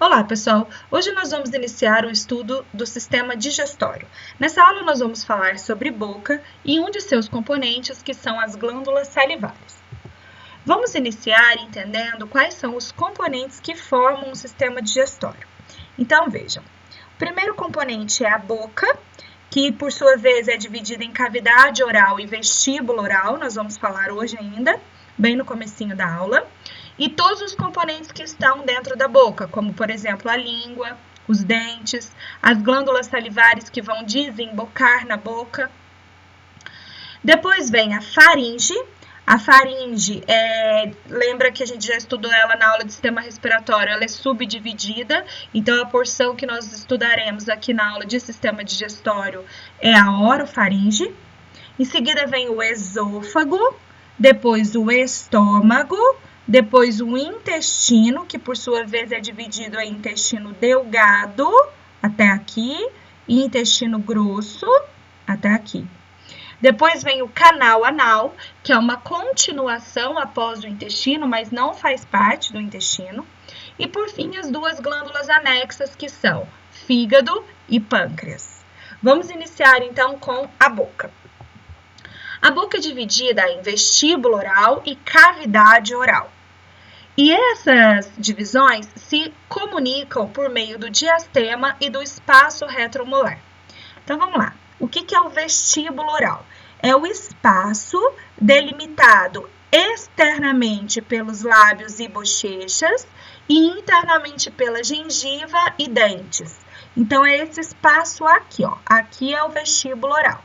Olá, pessoal! Hoje nós vamos iniciar o estudo do sistema digestório. Nessa aula nós vamos falar sobre boca e um de seus componentes, que são as glândulas salivares. Vamos iniciar entendendo quais são os componentes que formam o sistema digestório. Então, vejam. O primeiro componente é a boca, que por sua vez é dividida em cavidade oral e vestíbulo oral. Nós vamos falar hoje ainda, bem no comecinho da aula. E todos os componentes que estão dentro da boca, como, por exemplo, a língua, os dentes, as glândulas salivares que vão desembocar na boca. Depois vem a faringe. A faringe, lembra que a gente já estudou ela na aula de sistema respiratório, ela é subdividida. Então, a porção que nós estudaremos aqui na aula de sistema digestório é a orofaringe. Em seguida vem o esôfago, depois o estômago, depois o intestino, que por sua vez é dividido em intestino delgado, até aqui, e intestino grosso, até aqui. Depois vem o canal anal, que é uma continuação após o intestino, mas não faz parte do intestino. E por fim, as duas glândulas anexas, que são fígado e pâncreas. Vamos iniciar então com a boca. A boca é dividida em vestíbulo oral e cavidade oral. E essas divisões se comunicam por meio do diastema e do espaço retromolar. Então, vamos lá. O que é o vestíbulo oral? É o espaço delimitado externamente pelos lábios e bochechas e internamente pela gengiva e dentes. Então, é esse espaço aqui, ó. Aqui é o vestíbulo oral.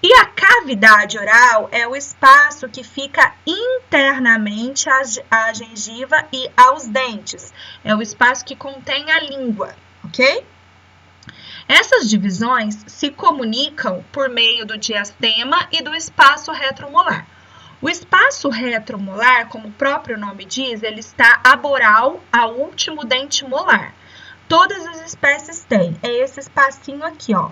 E a cavidade oral é o espaço que fica internamente à gengiva e aos dentes. É o espaço que contém a língua, ok? Essas divisões se comunicam por meio do diastema e do espaço retromolar. O espaço retromolar, como o próprio nome diz, ele está aboral ao último dente molar. Todas as espécies têm. É esse espacinho aqui, ó.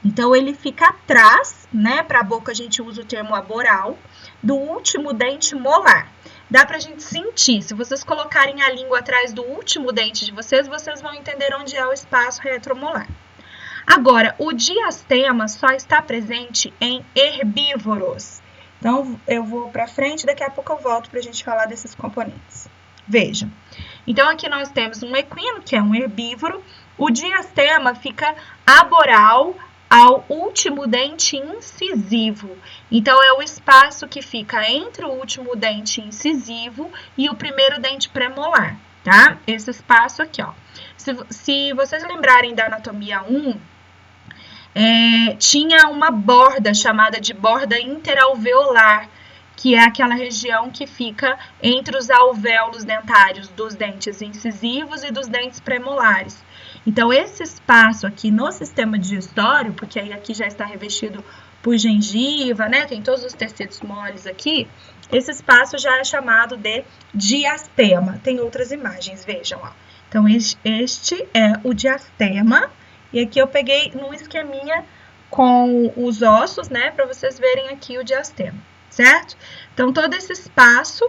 Então, ele fica atrás, né? Para a boca a gente usa o termo aboral, do último dente molar. Dá pra gente sentir. Se vocês colocarem a língua atrás do último dente de vocês, vocês vão entender onde é o espaço retromolar. Agora, o diastema só está presente em herbívoros. Então, eu vou para frente, daqui a pouco eu volto para a gente falar desses componentes. Vejam. Então, aqui nós temos um equino, que é um herbívoro. O diastema fica aboral ao último dente incisivo. Então, é o espaço que fica entre o último dente incisivo e o primeiro dente premolar, tá? Esse espaço aqui, ó. Se vocês lembrarem da anatomia 1, tinha uma borda chamada de borda interalveolar, que é aquela região que fica entre os alvéolos dentários dos dentes incisivos e dos dentes premolares. Então, esse espaço aqui no sistema digestório, porque aí aqui já está revestido por gengiva, né? Tem todos os tecidos moles aqui. Esse espaço já é chamado de diastema. Tem outras imagens, vejam, ó. Então, este é o diastema. E aqui eu peguei num esqueminha com os ossos, né? Para vocês verem aqui o diastema, certo? Então, todo esse espaço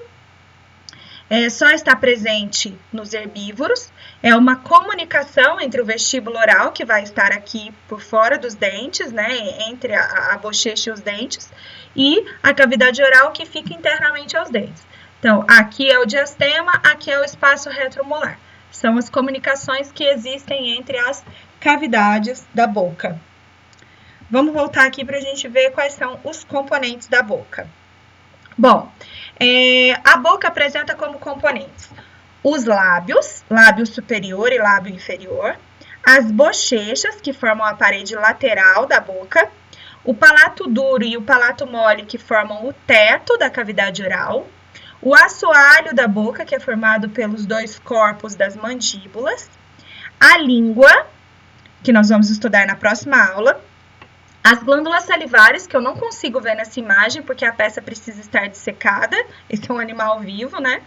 só está presente nos herbívoros. É uma comunicação entre o vestíbulo oral, que vai estar aqui por fora dos dentes, né? Entre a bochecha e os dentes. E a cavidade oral, que fica internamente aos dentes. Então, aqui é o diastema, aqui é o espaço retromolar. São as comunicações que existem entre as cavidades da boca. Vamos voltar aqui para a gente ver quais são os componentes da boca. Bom, a boca apresenta como componentes os lábios, lábio superior e lábio inferior, as bochechas, que formam a parede lateral da boca, o palato duro e o palato mole, que formam o teto da cavidade oral, o assoalho da boca, que é formado pelos dois corpos das mandíbulas, a língua, que nós vamos estudar na próxima aula, as glândulas salivares, que eu não consigo ver nessa imagem, porque a peça precisa estar dissecada. Esse é um animal vivo, né?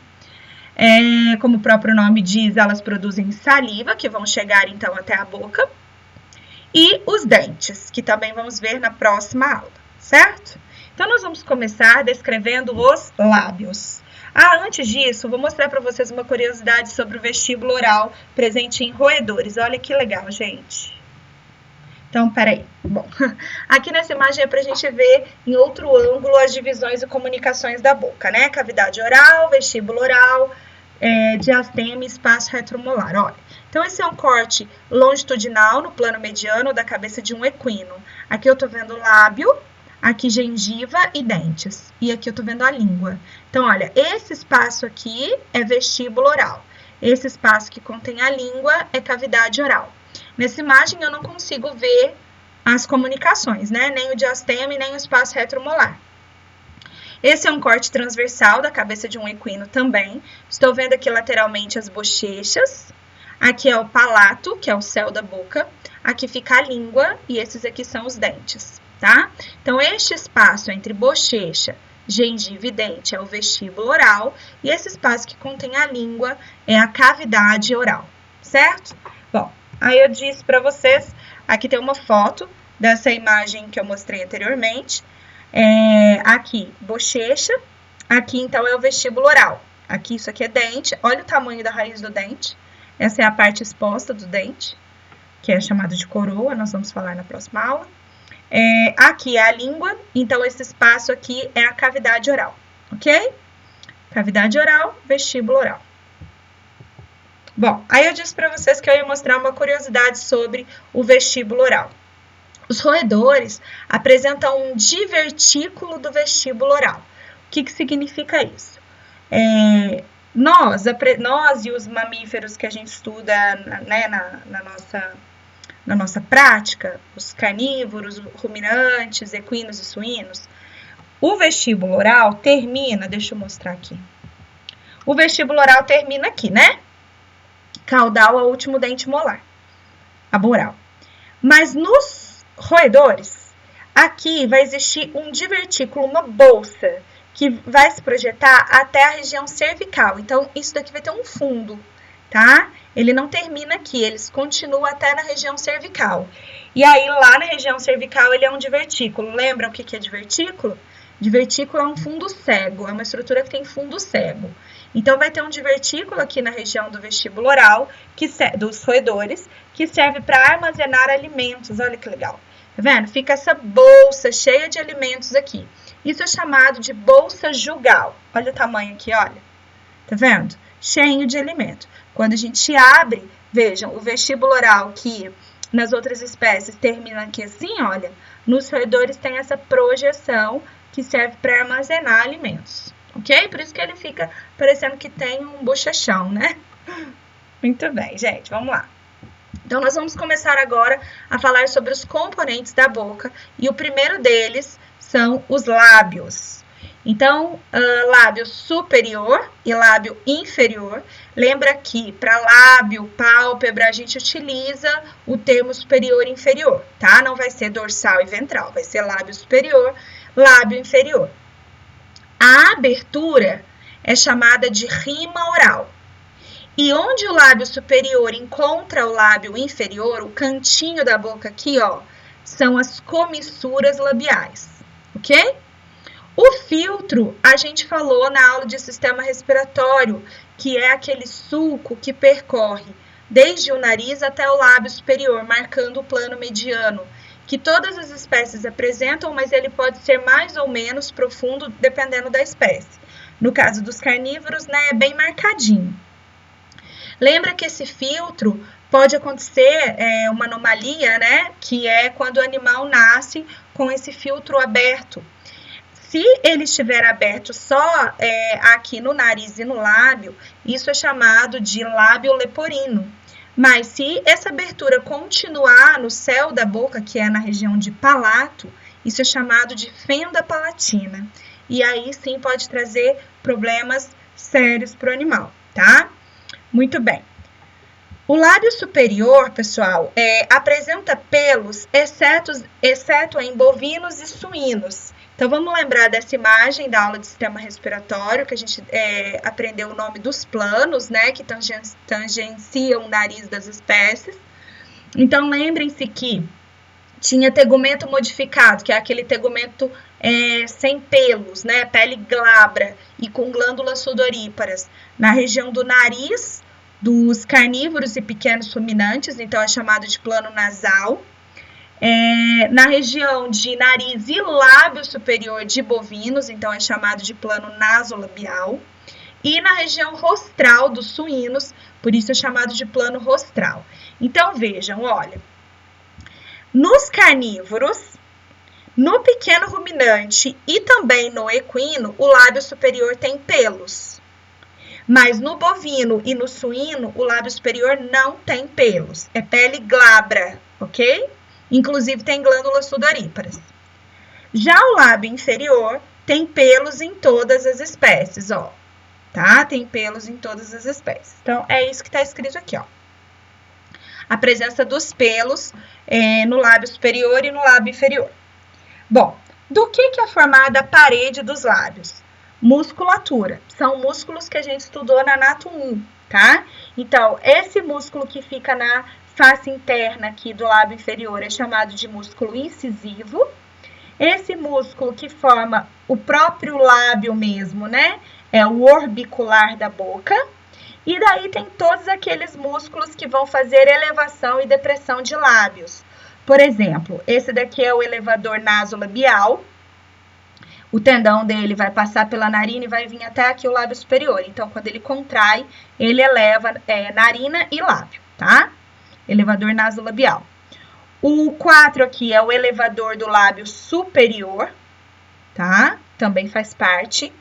Como o próprio nome diz, elas produzem saliva, que vão chegar, então, até a boca. E os dentes, que também vamos ver na próxima aula, certo? Então, nós vamos começar descrevendo os lábios. Antes disso, vou mostrar para vocês uma curiosidade sobre o vestíbulo oral presente em roedores. Olha que legal, gente. Então, peraí. Bom, aqui nessa imagem é para a gente ver em outro ângulo as divisões e comunicações da boca, né? Cavidade oral, vestíbulo oral, diastema e espaço retromolar. Olha, então esse é um corte longitudinal no plano mediano da cabeça de um equino. Aqui eu tô vendo lábio, aqui gengiva e dentes. E aqui eu tô vendo a língua. Então, olha, esse espaço aqui é vestíbulo oral. Esse espaço que contém a língua é cavidade oral. Nessa imagem eu não consigo ver as comunicações, né? Nem o diastema e nem o espaço retromolar. Esse é um corte transversal da cabeça de um equino também. Estou vendo aqui lateralmente as bochechas. Aqui é o palato, que é o céu da boca. Aqui fica a língua e esses aqui são os dentes, tá? Então, este espaço entre bochecha, gengiva e dente é o vestíbulo oral. E esse espaço que contém a língua é a cavidade oral, certo? Bom, aí eu disse para vocês, aqui tem uma foto dessa imagem que eu mostrei anteriormente. Aqui, bochecha. Aqui, então, é o vestíbulo oral. Aqui, isso aqui é dente. Olha o tamanho da raiz do dente. Essa é a parte exposta do dente, que é chamada de coroa. Nós vamos falar na próxima aula. Aqui é a língua. Então, esse espaço aqui é a cavidade oral. Ok? Cavidade oral, vestíbulo oral. Bom, aí eu disse para vocês que eu ia mostrar uma curiosidade sobre o vestíbulo oral. Os roedores apresentam um divertículo do vestíbulo oral. O que significa isso? Nós e os mamíferos que a gente estuda, né, na nossa prática, os carnívoros, ruminantes, equinos e suínos, o vestíbulo oral termina, deixa eu mostrar aqui. O vestíbulo oral termina aqui, né? Caudal ao último dente molar, aboral. Mas nos roedores, aqui vai existir um divertículo, uma bolsa, que vai se projetar até a região cervical. Então, isso daqui vai ter um fundo, tá? Ele não termina aqui, eles continuam até na região cervical. E aí, lá na região cervical, ele é um divertículo. Lembram o que é divertículo? Divertículo é um fundo cego, é uma estrutura que tem fundo cego. Então, vai ter um divertículo aqui na região do vestíbulo oral, dos roedores, que serve para armazenar alimentos. Olha que legal. Tá vendo? Fica essa bolsa cheia de alimentos aqui. Isso é chamado de bolsa jugal. Olha o tamanho aqui, olha. Tá vendo? Cheio de alimento. Quando a gente abre, vejam, o vestíbulo oral que nas outras espécies termina aqui assim, olha. Nos roedores tem essa projeção que serve para armazenar alimentos. Ok? Por isso que ele fica parecendo que tem um bochechão, né? Muito bem, gente, vamos lá. Então, nós vamos começar agora a falar sobre os componentes da boca. E o primeiro deles são os lábios. Então, lábio superior e lábio inferior. Lembra que para lábio, pálpebra, a gente utiliza o termo superior e inferior, tá? Não vai ser dorsal e ventral, vai ser lábio superior, lábio inferior. A abertura é chamada de rima oral. E onde o lábio superior encontra o lábio inferior, o cantinho da boca aqui, ó, são as comissuras labiais, ok? O filtro, a gente falou na aula de sistema respiratório, que é aquele sulco que percorre desde o nariz até o lábio superior, marcando o plano mediano, que todas as espécies apresentam, mas ele pode ser mais ou menos profundo, dependendo da espécie. No caso dos carnívoros, né, é bem marcadinho. Lembra que esse filtro pode acontecer uma anomalia, né? Que é quando o animal nasce com esse filtro aberto. Se ele estiver aberto só aqui no nariz e no lábio, isso é chamado de lábio leporino. Mas se essa abertura continuar no céu da boca, que é na região de palato, isso é chamado de fenda palatina. E aí sim pode trazer problemas sérios para o animal, tá? Muito bem. O lábio superior, pessoal, apresenta pelos, exceto em bovinos e suínos. Então, vamos lembrar dessa imagem da aula de sistema respiratório, que a gente aprendeu o nome dos planos, né, que tangenciam o nariz das espécies. Então, lembrem-se que tinha tegumento modificado, que é aquele tegumento sem pelos, né? Pele glabra e com glândulas sudoríparas na região do nariz dos carnívoros e pequenos ruminantes, então é chamado de plano nasal. Na região de nariz e lábio superior de bovinos, então é chamado de plano nasolabial. E na região rostral dos suínos, por isso é chamado de plano rostral. Então vejam, olha, nos carnívoros, no pequeno ruminante e também no equino, o lábio superior tem pelos. Mas no bovino e no suíno, o lábio superior não tem pelos. É pele glabra, ok? Inclusive tem glândulas sudoríparas. Já o lábio inferior tem pelos em todas as espécies, ó. Tá? Tem pelos em todas as espécies. Então, é isso que está escrito aqui, ó. A presença dos pelos no lábio superior e no lábio inferior. Bom, do que é formada a parede dos lábios? Musculatura. São músculos que a gente estudou na Anato 1, tá? Então, esse músculo que fica na face interna aqui do lábio inferior é chamado de músculo incisivo. Esse músculo que forma o próprio lábio mesmo, né? É o orbicular da boca. E daí tem todos aqueles músculos que vão fazer elevação e depressão de lábios. Por exemplo, esse daqui é o elevador nasolabial. O tendão dele vai passar pela narina e vai vir até aqui o lábio superior. Então, quando ele contrai, ele eleva narina e lábio, tá? Elevador nasolabial. O 4 aqui é o elevador do lábio superior, tá? Também faz parte.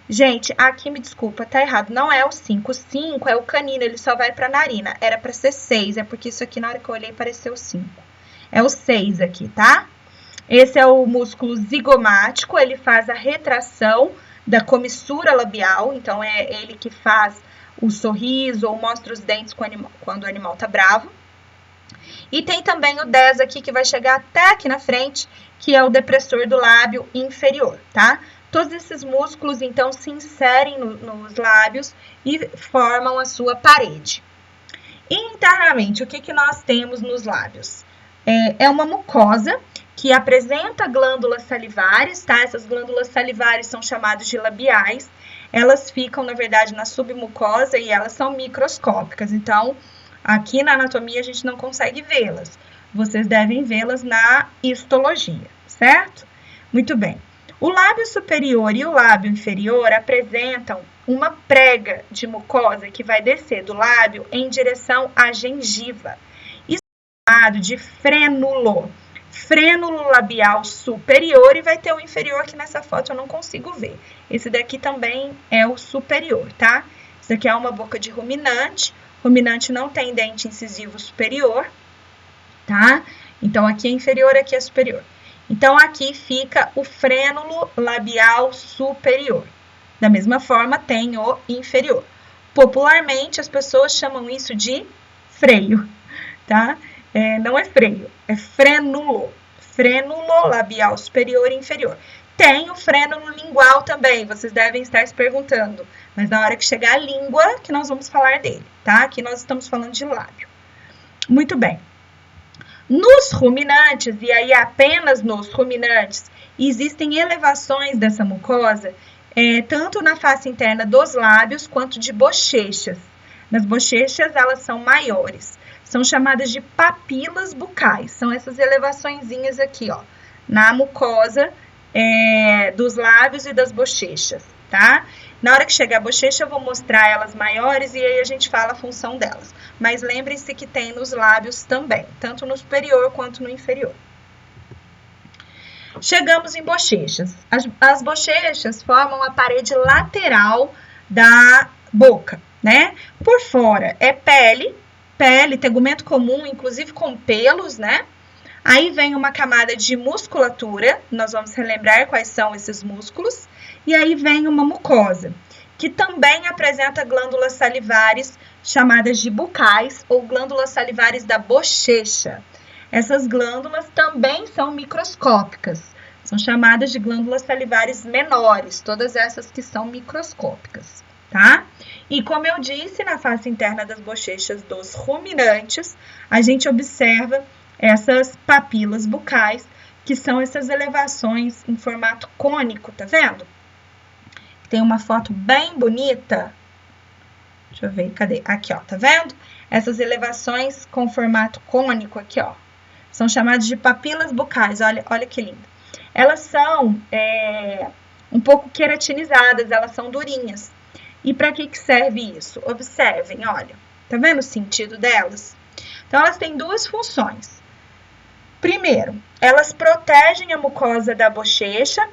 Gente, aqui me desculpa, tá errado. Não é o 5. O 5 é o canino, ele só vai pra narina. Era pra ser 6, é porque isso aqui na hora que eu olhei pareceu 5. É o 6 aqui, tá? Esse é o músculo zigomático, ele faz a retração da comissura labial, então é ele que faz o sorriso ou mostra os dentes quando o animal tá bravo. E tem também o 10 aqui que vai chegar até aqui na frente, que é o depressor do lábio inferior, tá? Todos esses músculos, então, se inserem nos lábios e formam a sua parede. E internamente, o que nós temos nos lábios? É uma mucosa que apresenta glândulas salivares, tá? Essas glândulas salivares são chamadas de labiais. Elas ficam, na verdade, na submucosa e elas são microscópicas. Então, aqui na anatomia a gente não consegue vê-las. Vocês devem vê-las na histologia, certo? Muito bem. O lábio superior e o lábio inferior apresentam uma prega de mucosa que vai descer do lábio em direção à gengiva. Isso é chamado de frênulo. Frênulo labial superior e vai ter o inferior que nessa foto eu não consigo ver. Esse daqui também é o superior, tá? Isso aqui é uma boca de ruminante. Ruminante não tem dente incisivo superior, tá? Então, aqui é inferior, aqui é superior. Então, aqui fica o frênulo labial superior. Da mesma forma, tem o inferior. Popularmente, as pessoas chamam isso de freio, tá? Não é freio, é frênulo. Frênulo labial superior e inferior. Tem o frênulo lingual também, vocês devem estar se perguntando. Mas na hora que chegar a língua, que nós vamos falar dele, tá? Aqui nós estamos falando de lábio. Muito bem. Nos ruminantes, e aí apenas nos ruminantes, existem elevações dessa mucosa, tanto na face interna dos lábios, quanto de bochechas. Nas bochechas, elas são maiores. São chamadas de papilas bucais. São essas elevaçõezinhas aqui, ó, na mucosa dos lábios e das bochechas, tá? Na hora que chegar a bochecha, eu vou mostrar elas maiores e aí a gente fala a função delas. Mas lembrem-se que tem nos lábios também, tanto no superior quanto no inferior. Chegamos em bochechas. As bochechas formam a parede lateral da boca, né? Por fora é pele, tegumento comum, inclusive com pelos, né? Aí vem uma camada de musculatura, nós vamos relembrar quais são esses músculos. E aí vem uma mucosa, que também apresenta glândulas salivares chamadas de bucais ou glândulas salivares da bochecha. Essas glândulas também são microscópicas, são chamadas de glândulas salivares menores, todas essas que são microscópicas, tá? E como eu disse, na face interna das bochechas dos ruminantes, a gente observa essas papilas bucais que são essas elevações em formato cônico, tá vendo? Tem uma foto bem bonita. Deixa eu ver, cadê? Aqui, ó, tá vendo? Essas elevações com formato cônico aqui, ó, são chamadas de papilas bucais. Olha que lindo. Elas são um pouco queratinizadas, elas são durinhas. E para que serve isso? Observem, olha. Tá vendo o sentido delas? Então, elas têm duas funções. Primeiro, elas protegem a mucosa da bochecha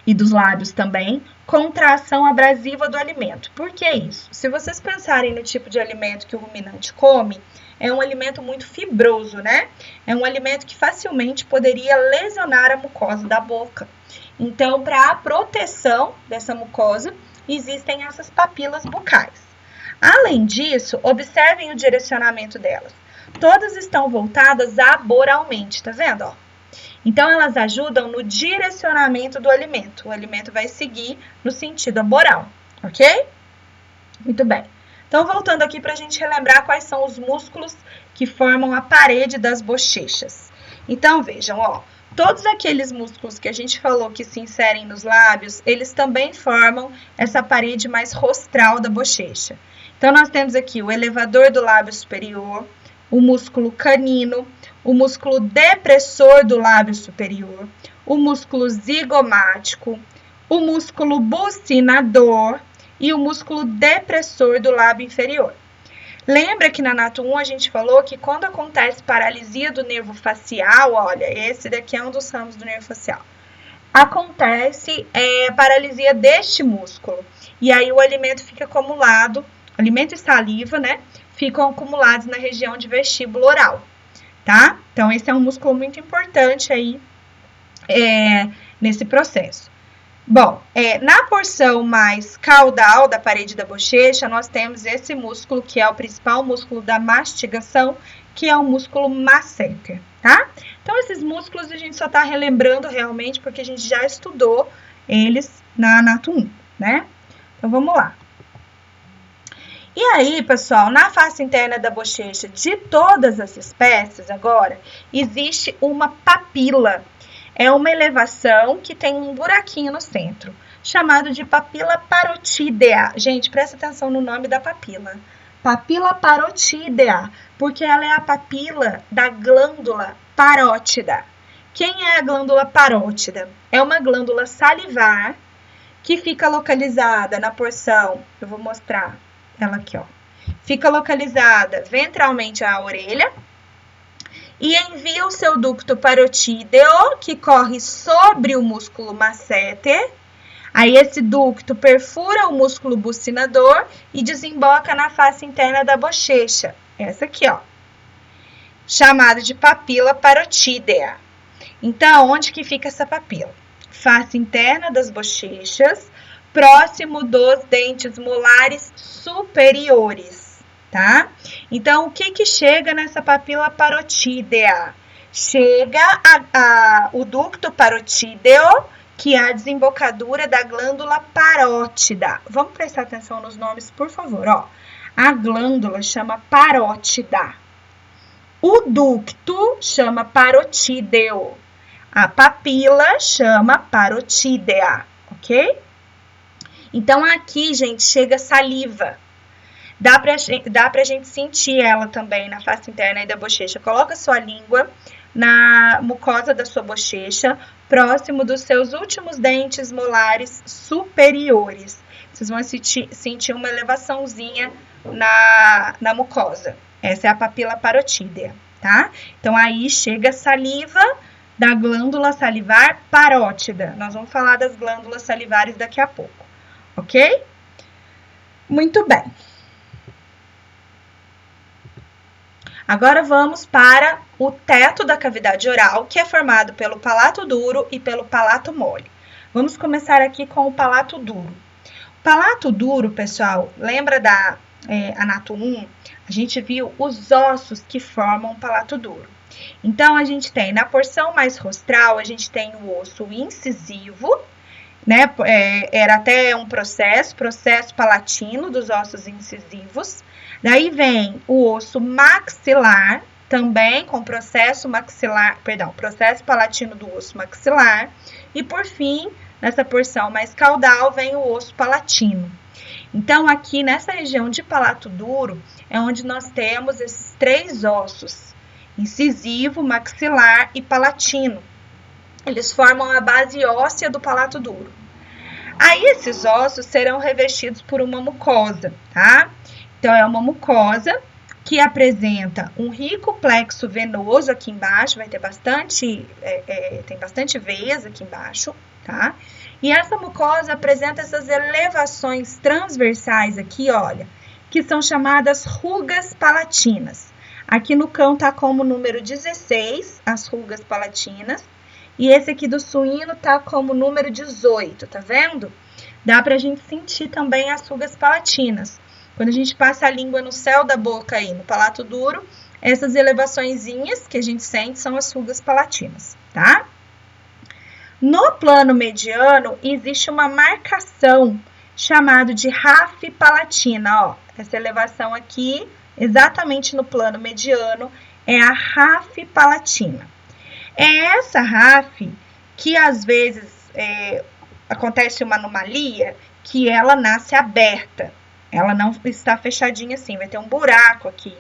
e dos lábios também contra a ação abrasiva do alimento. Por que isso? Se vocês pensarem no tipo de alimento que o ruminante come, é um alimento muito fibroso, né? É um alimento que facilmente poderia lesionar a mucosa da boca. Então, para a proteção dessa mucosa, existem essas papilas bucais. Além disso, observem o direcionamento delas. Todas estão voltadas aboralmente, tá vendo? Ó? Então, elas ajudam no direcionamento do alimento. O alimento vai seguir no sentido aboral, ok? Muito bem. Então, voltando aqui para a gente relembrar quais são os músculos que formam a parede das bochechas. Então, vejam, ó, todos aqueles músculos que a gente falou que se inserem nos lábios, eles também formam essa parede mais rostral da bochecha. Então, nós temos aqui o elevador do lábio superior, o músculo canino, o músculo depressor do lábio superior, o músculo zigomático, o músculo bucinador e o músculo depressor do lábio inferior. Lembra que na Nato 1 a gente falou que quando acontece paralisia do nervo facial, olha, esse daqui é um dos ramos do nervo facial, acontece paralisia deste músculo. E aí o alimento fica acumulado, alimento e saliva, né, ficam acumulados na região de vestíbulo oral, tá? Então, esse é um músculo muito importante aí nesse processo. Bom, na porção mais caudal da parede da bochecha, nós temos esse músculo, que é o principal músculo da mastigação, que é o músculo masseter, tá? Então, esses músculos a gente só tá relembrando realmente porque a gente já estudou eles na Nato 1, né? Então, vamos lá. E aí, pessoal, na face interna da bochecha de todas as espécies, agora, existe uma papila. É uma elevação que tem um buraquinho no centro, chamado de papila parotídea. Gente, presta atenção no nome da papila. Papila parotídea, porque ela é a papila da glândula parótida. Quem é a glândula parótida? É uma glândula salivar que fica localizada na porção, eu vou mostrar ela aqui, ó. Fica localizada ventralmente à orelha e envia o seu ducto parotídeo, que corre sobre o músculo masseter. Aí esse ducto perfura o músculo bucinador e desemboca na face interna da bochecha. Essa aqui, ó. Chamada de papila parotídea. Então, onde que fica essa papila? Face interna das bochechas, próximo dos dentes molares superiores, tá? Então, o que chega nessa papila parotídea? Chega o ducto parotídeo, que é a desembocadura da glândula parótida. Vamos prestar atenção nos nomes, por favor, ó. A glândula chama parótida. O ducto chama parotídeo. A papila chama parotídea, ok? Então, aqui, gente, chega saliva. Dá pra gente sentir ela também na face interna aí da bochecha. Coloca sua língua na mucosa da sua bochecha, próximo dos seus últimos dentes molares superiores. Vocês vão sentir uma elevaçãozinha na mucosa. Essa é a papila parotídea, tá? Então, aí chega a saliva da glândula salivar parótida. Nós vamos falar das glândulas salivares daqui a pouco, ok? Muito bem. Agora vamos para o teto da cavidade oral, que é formado pelo palato duro e pelo palato mole. Vamos começar aqui com o palato duro. O palato duro, pessoal, lembra da Anato 1? A gente viu os ossos que formam o palato duro. Então, a gente tem, na porção mais rostral, a gente tem o osso incisivo, né? Era até um processo palatino dos ossos incisivos. Daí vem o osso maxilar, também com processo palatino do osso maxilar. E por fim, nessa porção mais caudal, vem o osso palatino. Então, aqui nessa região de palato duro, é onde nós temos esses 3 ossos, incisivo, maxilar e palatino. Eles formam a base óssea do palato duro. Aí, esses ossos serão revestidos por uma mucosa, tá? Então, é uma mucosa que apresenta um rico plexo venoso aqui embaixo, vai ter tem bastante veias aqui embaixo, tá? E essa mucosa apresenta essas elevações transversais aqui, olha, que são chamadas rugas palatinas. Aqui no cão tá como número 16, as rugas palatinas, e esse aqui do suíno tá como número 18, tá vendo? Dá pra gente sentir também as rugas palatinas. Quando a gente passa a língua no céu da boca aí, no palato duro, essas elevaçõezinhas que a gente sente são as rugas palatinas, tá? No plano mediano, existe uma marcação chamada de rafe palatina, ó. Essa elevação aqui, exatamente no plano mediano, é a rafe palatina. É essa rafe que, às vezes, acontece uma anomalia que ela nasce aberta. Ela não está fechadinha assim, vai ter um buraco aqui,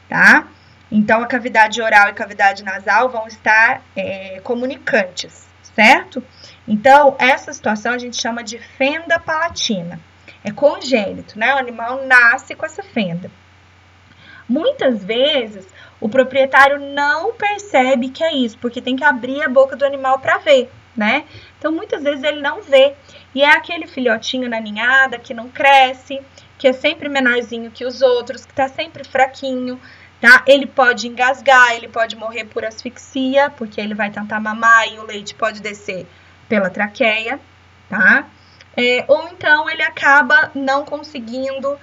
tá? Então, a cavidade oral e a cavidade nasal vão estar comunicantes, certo? Então, essa situação a gente chama de fenda palatina. É congênito, né? O animal nasce com essa fenda. Muitas vezes, o proprietário não percebe que é isso, porque tem que abrir a boca do animal para ver, né? Então, muitas vezes ele não vê. E é aquele filhotinho na ninhada que não cresce, que é sempre menorzinho que os outros, que tá sempre fraquinho, tá? Ele pode engasgar, ele pode morrer por asfixia, porque ele vai tentar mamar e o leite pode descer pela traqueia, tá? Ou então ele acaba não conseguindo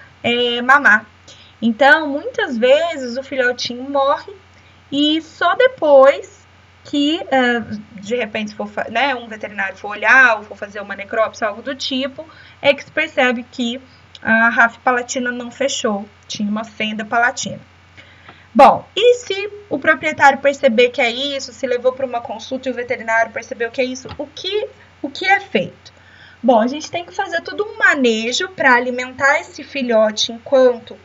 mamar. Então, muitas vezes o filhotinho morre e só depois que, de repente, se for, né, um veterinário for olhar ou for fazer uma necrópsia, algo do tipo, é que se percebe que a rafe palatina não fechou, tinha uma fenda palatina. Bom, e se o proprietário perceber que é isso, se levou para uma consulta e o veterinário percebeu que é isso, o que é feito? Bom, a gente tem que fazer todo um manejo para alimentar esse filhote enquanto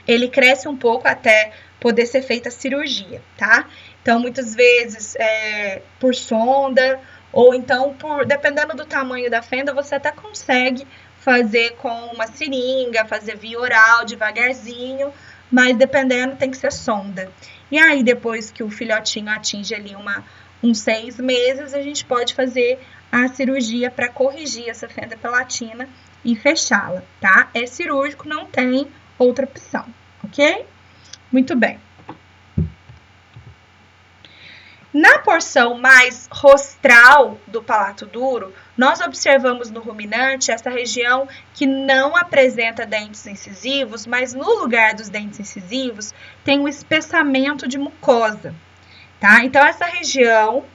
ele cresce um pouco até poder ser feita a cirurgia, tá? Então, muitas vezes, por sonda, ou então, dependendo do tamanho da fenda, você até consegue fazer com uma seringa, fazer via oral devagarzinho, mas dependendo tem que ser sonda. E aí, depois que o filhotinho atinge ali uns 6 meses, a gente pode fazer a cirurgia para corrigir essa fenda palatina e fechá-la, tá? É cirúrgico, não tem outra opção, ok? Muito bem. Na porção mais rostral do palato duro, nós observamos no ruminante essa região que não apresenta dentes incisivos, mas no lugar dos dentes incisivos tem um espessamento de mucosa, tá? Então, essa região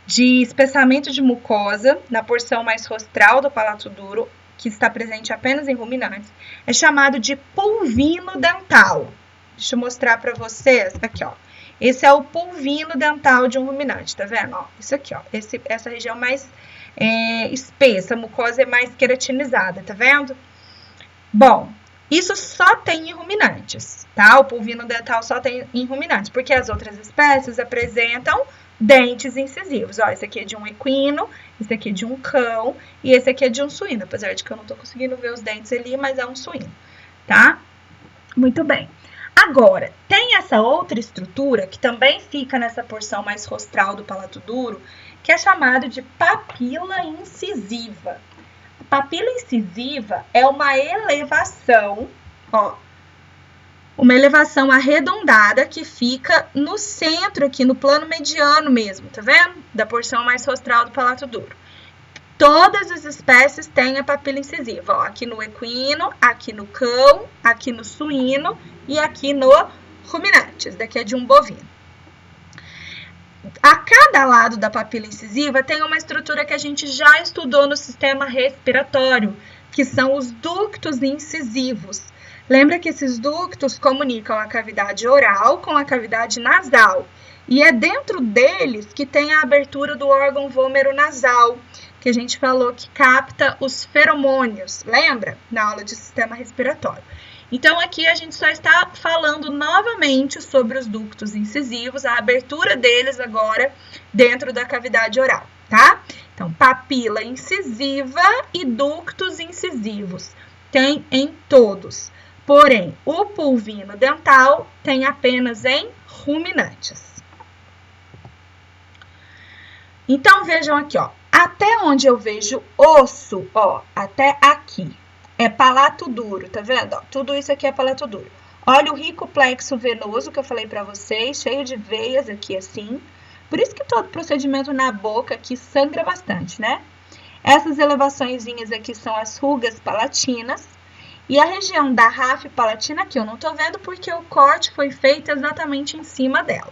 de espessamento de mucosa, na porção mais rostral do palato duro, que está presente apenas em ruminantes, é chamado de pulvino dental. Deixa eu mostrar para vocês aqui, ó. Esse é o pulvino dental de um ruminante, tá vendo? Ó, isso aqui, ó. Essa região mais espessa, a mucosa é mais queratinizada, tá vendo? Bom, isso só tem em ruminantes, tá? O pulvino dental só tem em ruminantes, porque as outras espécies apresentam dentes incisivos. Ó, esse aqui é de um equino, esse aqui é de um cão e esse aqui é de um suíno, apesar de que eu não tô conseguindo ver os dentes ali, mas é um suíno, tá? Muito bem. Agora, tem essa outra estrutura que também fica nessa porção mais rostral do palato duro, que é chamado de papila incisiva. A papila incisiva é uma elevação, ó, uma elevação arredondada que fica no centro aqui, no plano mediano mesmo, tá vendo? Da porção mais rostral do palato duro. Todas as espécies têm a papila incisiva, ó, aqui no equino, aqui no cão, aqui no suíno e aqui no ruminante. Esse daqui é de um bovino. A cada lado da papila incisiva tem uma estrutura que a gente já estudou no sistema respiratório, que são os ductos incisivos. Lembra que esses ductos comunicam a cavidade oral com a cavidade nasal. E é dentro deles que tem a abertura do órgão vômero nasal, que a gente falou que capta os feromônios, lembra? Na aula de sistema respiratório. Então, aqui a gente só está falando novamente sobre os ductos incisivos, a abertura deles agora dentro da cavidade oral, tá? Então, papila incisiva e ductos incisivos tem em todos. Porém, o pulvino dental tem apenas em ruminantes. Então, vejam aqui, ó. Até onde eu vejo osso, ó, até aqui, é palato duro, tá vendo? Ó, tudo isso aqui é palato duro. Olha o rico plexo venoso que eu falei pra vocês, cheio de veias aqui assim. Por isso que todo procedimento na boca aqui sangra bastante, né? Essas elevaçõezinhas aqui são as rugas palatinas. E a região da ráfia palatina aqui eu não tô vendo porque o corte foi feito exatamente em cima dela.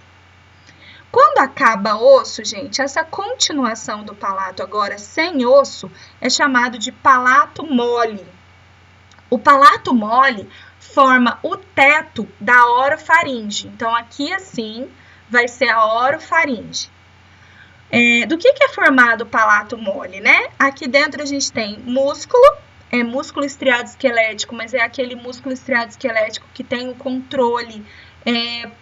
Quando acaba osso, gente, essa continuação do palato agora sem osso é chamado de palato mole. O palato mole forma o teto da orofaringe. Então, aqui assim vai ser a orofaringe. Do que é formado o palato mole, né? Aqui dentro a gente tem músculo, músculo estriado esquelético, mas é aquele músculo estriado esquelético que tem o controle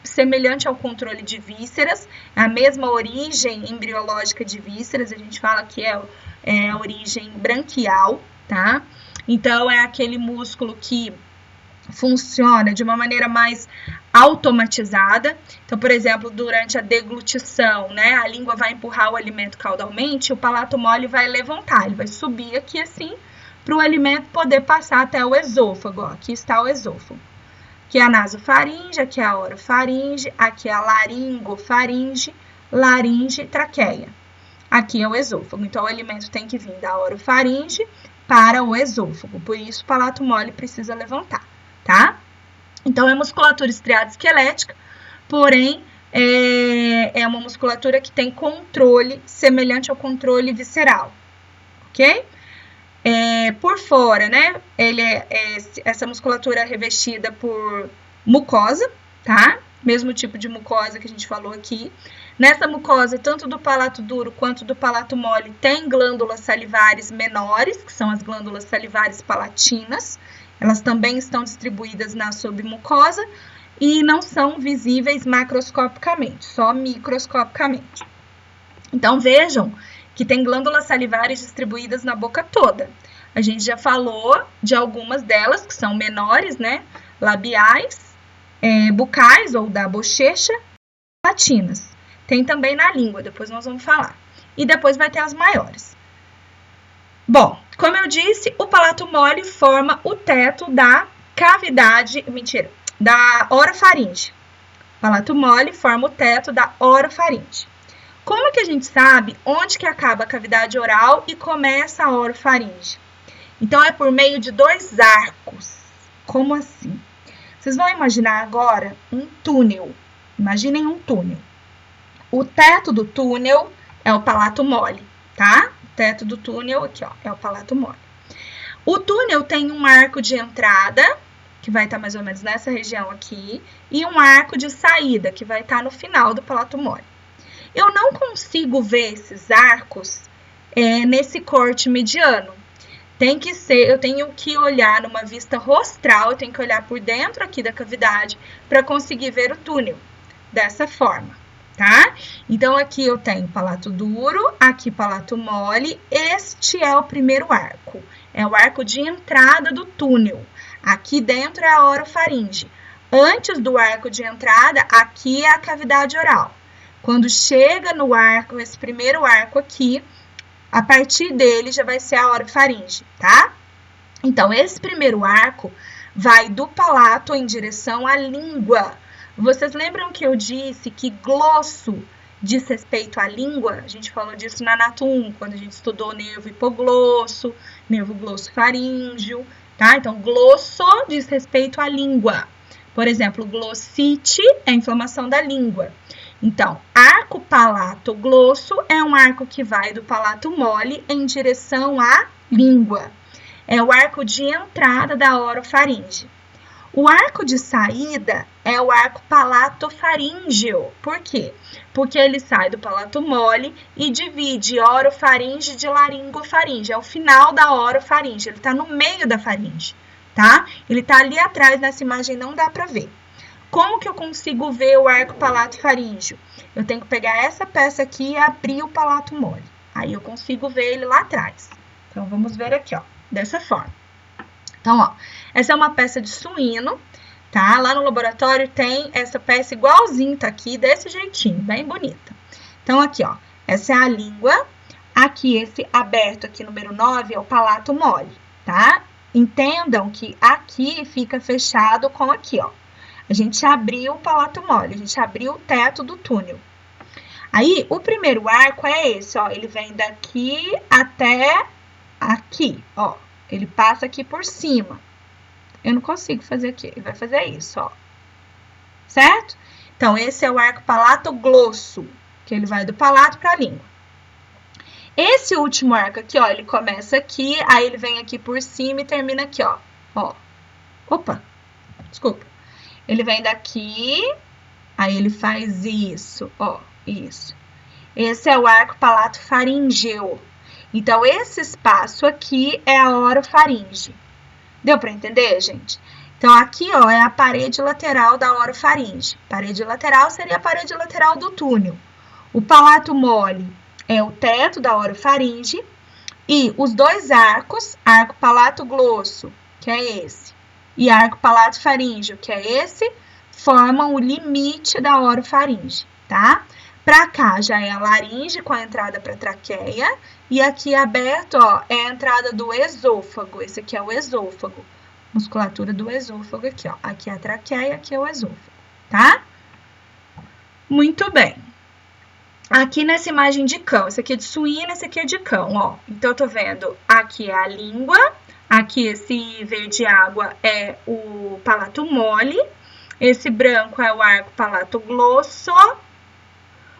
semelhante ao controle de vísceras, a mesma origem embriológica de vísceras, a gente fala que é a origem branquial, tá? Então, é aquele músculo que funciona de uma maneira mais automatizada. Então, por exemplo, durante a deglutição, né, a língua vai empurrar o alimento caudalmente, o palato mole vai levantar, ele vai subir aqui assim, para o alimento poder passar até o esôfago. Ó, aqui está o esôfago. Aqui é a nasofaringe, aqui é a orofaringe, aqui é a laringofaringe, laringe e traqueia. Aqui é o esôfago. Então, o alimento tem que vir da orofaringe para o esôfago. Por isso, o palato mole precisa levantar, tá? Então, é musculatura estriada esquelética, porém, é uma musculatura que tem controle semelhante ao controle visceral, ok? Por fora, né? Essa musculatura é revestida por mucosa, tá? Mesmo tipo de mucosa que a gente falou aqui. Nessa mucosa, tanto do palato duro quanto do palato mole, tem glândulas salivares menores, que são as glândulas salivares palatinas. Elas também estão distribuídas na submucosa e não são visíveis macroscopicamente, só microscopicamente. Então, vejam que tem glândulas salivares distribuídas na boca toda. A gente já falou de algumas delas, que são menores, né? Labiais, bucais ou da bochecha, palatinas. Tem também na língua, depois nós vamos falar. E depois vai ter as maiores. Bom, como eu disse, o palato mole forma o teto da cavidade, da orofaringe. O palato mole forma o teto da orofaringe. Como que a gente sabe onde que acaba a cavidade oral e começa a orofaringe? Então, é por meio de dois arcos. Como assim? Vocês vão imaginar agora um túnel. Imaginem um túnel. O teto do túnel é o palato mole, tá? O teto do túnel aqui, ó, é o palato mole. O túnel tem um arco de entrada, que vai estar mais ou menos nessa região aqui, e um arco de saída, que vai estar no final do palato mole. Eu não consigo ver esses arcos nesse corte mediano. Eu tenho que olhar numa vista rostral, eu tenho que olhar por dentro aqui da cavidade para conseguir ver o túnel, dessa forma, tá? Então, aqui eu tenho palato duro, aqui palato mole, este é o primeiro arco, é o arco de entrada do túnel. Aqui dentro é a orofaringe. Antes do arco de entrada, aqui é a cavidade oral. Quando chega no arco, esse primeiro arco aqui, a partir dele já vai ser a orofaringe, tá? Então, esse primeiro arco vai do palato em direção à língua. Vocês lembram que eu disse que glosso diz respeito à língua? A gente falou disso na Anato 1, quando a gente estudou nervo hipoglosso, nervo glossofaríngeo, tá? Então, glosso diz respeito à língua. Por exemplo, glossite é a inflamação da língua. Então, arco palato-glosso é um arco que vai do palato mole em direção à língua. É o arco de entrada da orofaringe. O arco de saída é o arco palatofaríngeo. Por quê? Porque ele sai do palato mole e divide orofaringe de laringofaringe. É o final da orofaringe, ele está no meio da faringe, tá? Ele está ali atrás, nessa imagem não dá para ver. Como que eu consigo ver o arco palatofaríngeo? Eu tenho que pegar essa peça aqui e abrir o palato mole. Aí eu consigo ver ele lá atrás. Então, vamos ver aqui, ó, dessa forma. Então, ó, essa é uma peça de suíno, tá? Lá no laboratório tem essa peça igualzinho, tá aqui, desse jeitinho, bem bonita. Então, aqui, ó, essa é a língua. Aqui, esse aberto aqui, número 9, é o palato mole, tá? Entendam que aqui fica fechado com aqui, ó. A gente abriu o palato mole, a gente abriu o teto do túnel. Aí, o primeiro arco é esse, ó, ele vem daqui até aqui, ó. Ele passa aqui por cima. Eu não consigo fazer aqui, ele vai fazer isso, ó. Certo? Então, esse é o arco palatoglosso, que ele vai do palato para a língua. Esse último arco aqui, ó, ele começa aqui, aí ele vem aqui por cima e termina aqui, ó. Ó. Opa, desculpa. Ele vem daqui, aí ele faz isso, ó, isso. Esse é o arco palatofaríngeo. Então, esse espaço aqui é a orofaringe. Deu para entender, gente? Então, aqui, ó, é a parede lateral da orofaringe. Parede lateral seria a parede lateral do túnel. O palato mole é o teto da orofaringe. E os dois arcos, arco palatoglosso, que é esse, e arco palatofaríngeo, que é esse, formam o limite da orofaringe, tá? Para cá já é a laringe com a entrada para a traqueia. E aqui aberto, ó, é a entrada do esôfago. Esse aqui é o esôfago. Musculatura do esôfago aqui, ó. Aqui é a traqueia, aqui é o esôfago, tá? Muito bem. Aqui nessa imagem de cão, esse aqui é de suíno, esse aqui é de cão, ó. Então, eu tô vendo, aqui é a língua, aqui esse verde água é o palato mole, esse branco é o arco palatoglosso.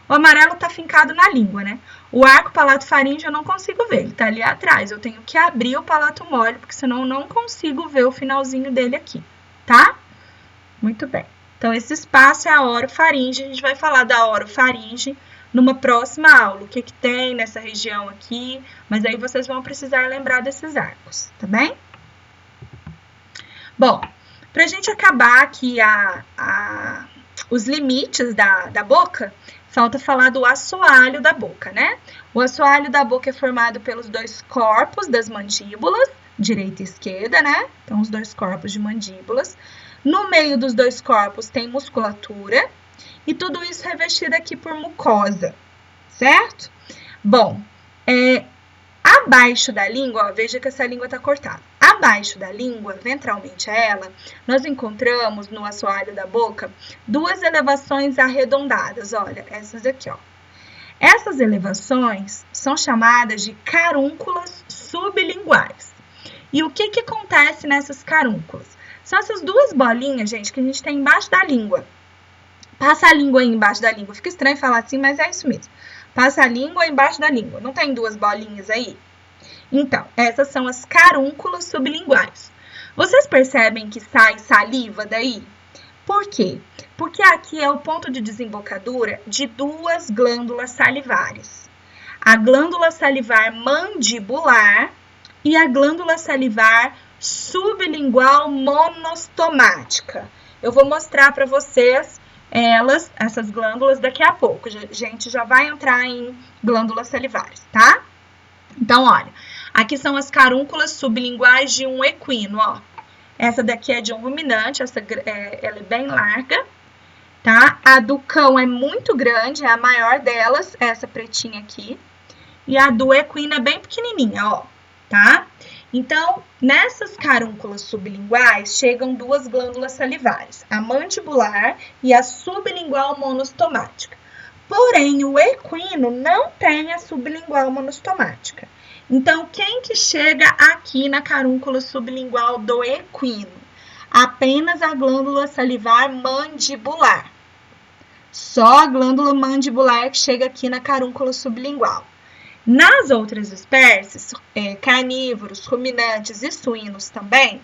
O amarelo tá fincado na língua, né? O arco palatofaríngeo eu não consigo ver, ele tá ali atrás. Eu tenho que abrir o palato mole, porque senão eu não consigo ver o finalzinho dele aqui, tá? Muito bem. Então, esse espaço é a orofaringe. A gente vai falar da orofaringe numa próxima aula. O que que tem nessa região aqui. Mas aí vocês vão precisar lembrar desses arcos, tá bem? Bom, pra gente acabar aqui os limites da boca, falta falar do assoalho da boca, né? O assoalho da boca é formado pelos dois corpos das mandíbulas, direita e esquerda, né? Então, os dois corpos de mandíbulas. No meio dos dois corpos tem musculatura e tudo isso revestido aqui por mucosa, certo? Bom, abaixo da língua, ó, veja que essa língua está cortada. Abaixo da língua, ventralmente a ela, nós encontramos no assoalho da boca duas elevações arredondadas, olha, essas aqui, ó. Essas elevações são chamadas de carúnculas sublinguais. E o que que acontece nessas carúnculas? São essas duas bolinhas, gente, que a gente tem embaixo da língua. Passa a língua aí embaixo da língua. Fica estranho falar assim, mas é isso mesmo. Passa a língua embaixo da língua. Não tem duas bolinhas aí? Então, essas são as carúnculas sublinguais. Vocês percebem que sai saliva daí? Por quê? Porque aqui é o ponto de desembocadura de duas glândulas salivares. A glândula salivar mandibular e a glândula salivar sublingual monostomática. Eu vou mostrar para vocês essas glândulas daqui a pouco. A gente já vai entrar em glândulas salivares, tá? Então, olha, aqui são as carúnculas sublinguais de um equino, ó. Essa daqui é de um ruminante, ela é bem larga, tá? A do cão é muito grande, é a maior delas, essa pretinha aqui. E a do equino é bem pequenininha, ó, tá? Então, nessas carúnculas sublinguais chegam duas glândulas salivares, a mandibular e a sublingual monostomática. Porém, o equino não tem a sublingual monostomática. Então, quem que chega aqui na carúncula sublingual do equino? Apenas a glândula salivar mandibular. Só a glândula mandibular que chega aqui na carúncula sublingual. Nas outras espécies, carnívoros, ruminantes e suínos também,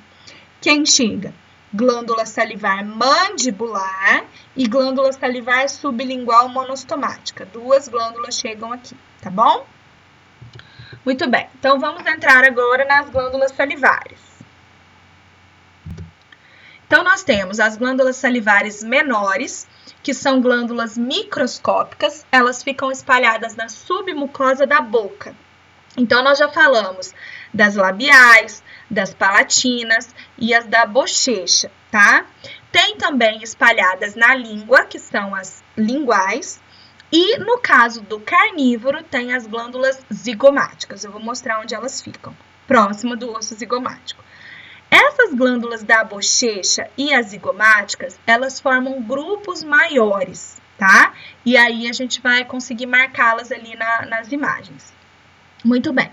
quem chega? glândula salivar mandibular e glândula salivar sublingual monostomática. Duas glândulas chegam aqui, tá bom? Muito bem, então vamos entrar agora nas glândulas salivares. Então, nós temos as glândulas salivares menores, que são glândulas microscópicas, elas ficam espalhadas na submucosa da boca. Então, nós já falamos das labiais, das palatinas e as da bochecha, tá? Tem também espalhadas na língua, que são as linguais, e no caso do carnívoro, tem as glândulas zigomáticas. Eu vou mostrar onde elas ficam, próximo do osso zigomático. Essas glândulas da bochecha e as zigomáticas, elas formam grupos maiores, tá? E aí a gente vai conseguir marcá-las ali nas imagens. Muito bem.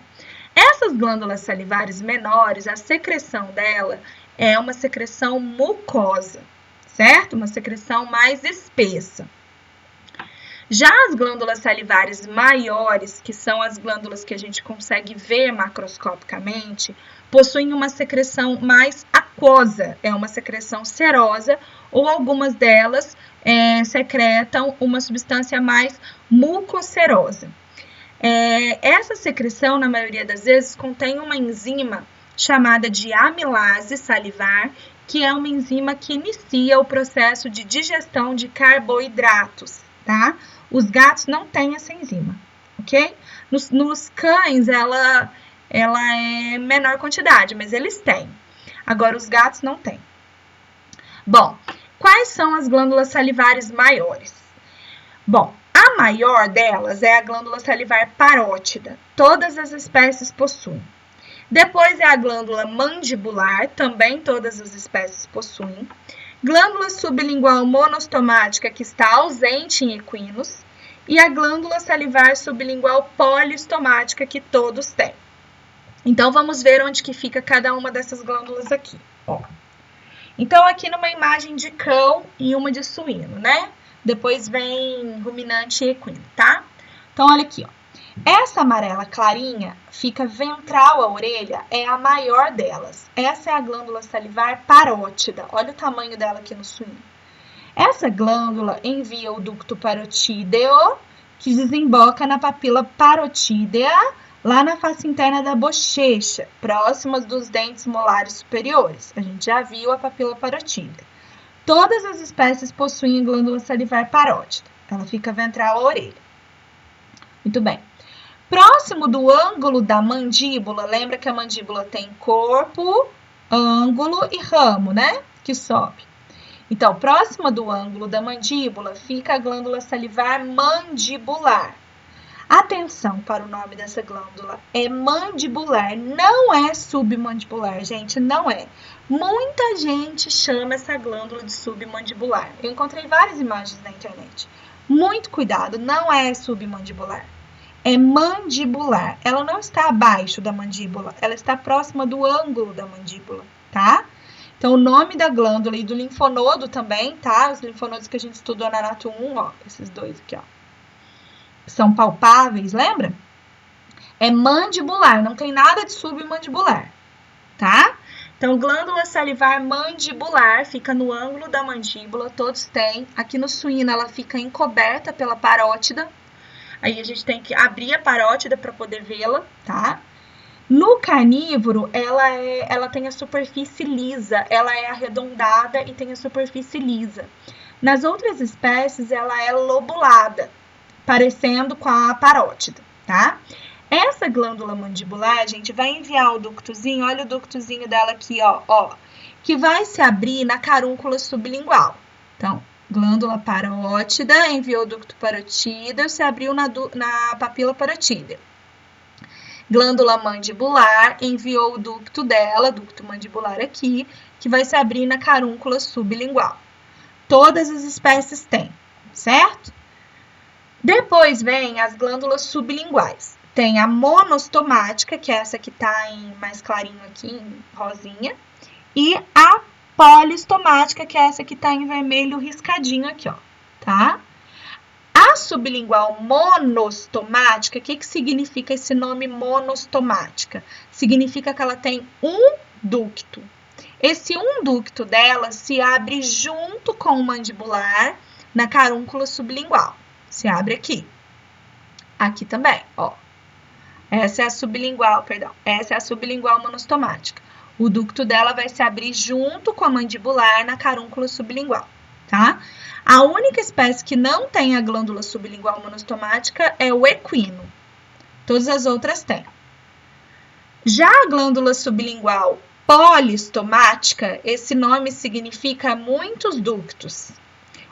Essas glândulas salivares menores, a secreção dela é uma secreção mucosa, certo? Uma secreção mais espessa. Já as glândulas salivares maiores, que são as glândulas que a gente consegue ver macroscopicamente, possuem uma secreção mais aquosa, é uma secreção serosa, ou algumas delas secretam uma substância mais mucocerosa. Essa secreção, na maioria das vezes, contém uma enzima chamada de amilase salivar, que é uma enzima que inicia o processo de digestão de carboidratos, tá? Os gatos não têm essa enzima, ok? Nos cães, ela é menor quantidade, mas eles têm. Agora, os gatos não têm. Bom, quais são as glândulas salivares maiores? Bom, a maior delas é a glândula salivar parótida. Todas as espécies possuem. Depois é a glândula mandibular, também todas as espécies possuem. Glândula sublingual monostomática, que está ausente em equinos. E a glândula salivar sublingual poliostomática, que todos têm. Então, vamos ver onde que fica cada uma dessas glândulas aqui. Ó. Então, aqui numa imagem de cão e uma de suíno, né? Depois vem ruminante e equino, tá? Então, olha aqui, ó. Essa amarela clarinha fica ventral à orelha, é a maior delas. Essa é a glândula salivar parótida. Olha o tamanho dela aqui no suíno. Essa glândula envia o ducto parotídeo, que desemboca na papila parotídea, lá na face interna da bochecha, próximas dos dentes molares superiores. A gente já viu a papila parotídea. Todas as espécies possuem glândula salivar parótida. Ela fica ventral à orelha. Muito bem. Próximo do ângulo da mandíbula, lembra que a mandíbula tem corpo, ângulo e ramo, né? Que sobe. Então, próxima do ângulo da mandíbula fica a glândula salivar mandibular. Atenção para o nome dessa glândula, é mandibular, não é submandibular, gente, não é. Muita gente chama essa glândula de submandibular. Eu encontrei várias imagens na internet. Muito cuidado, não é submandibular. É mandibular. Ela não está abaixo da mandíbula, ela está próxima do ângulo da mandíbula, tá? Então, o nome da glândula e do linfonodo também, tá? Os linfonodos que a gente estudou na Anato 1, ó, esses dois aqui, ó. São palpáveis, lembra? É mandibular, não tem nada de submandibular, tá? Então, glândula salivar mandibular fica no ângulo da mandíbula, todos têm. Aqui no suíno, ela fica encoberta pela parótida. Aí, a gente tem que abrir a parótida para poder vê-la, tá? No carnívoro, ela tem a superfície lisa, ela é arredondada e tem a superfície lisa. Nas outras espécies, ela é lobulada, parecendo com a parótida, tá? Essa glândula mandibular, a gente vai enviar o ductozinho, olha o ductozinho dela aqui, ó, que vai se abrir na carúncula sublingual. Então, glândula parótida, enviou o ducto parotídeo, se abriu na papila parotídea. Glândula mandibular, enviou o ducto dela, ducto mandibular aqui, que vai se abrir na carúncula sublingual. Todas as espécies têm, certo? Depois vem as glândulas sublinguais. Tem a monostomática, que é essa que está em mais clarinho aqui, em rosinha, e a poliostomática, que é essa que está em vermelho riscadinho aqui, ó, tá? A sublingual monostomática, o que significa esse nome monostomática? Significa que ela tem um ducto, Esse um ducto dela se abre junto com o mandibular na carúncula sublingual. Se abre aqui. Aqui também, ó. Essa é a sublingual, perdão. Essa é a sublingual monostomática. O ducto dela vai se abrir junto com a mandibular na carúncula sublingual, tá? A única espécie que não tem a glândula sublingual monostomática é o equino. Todas as outras têm. Já a glândula sublingual polistomática, esse nome significa muitos ductos.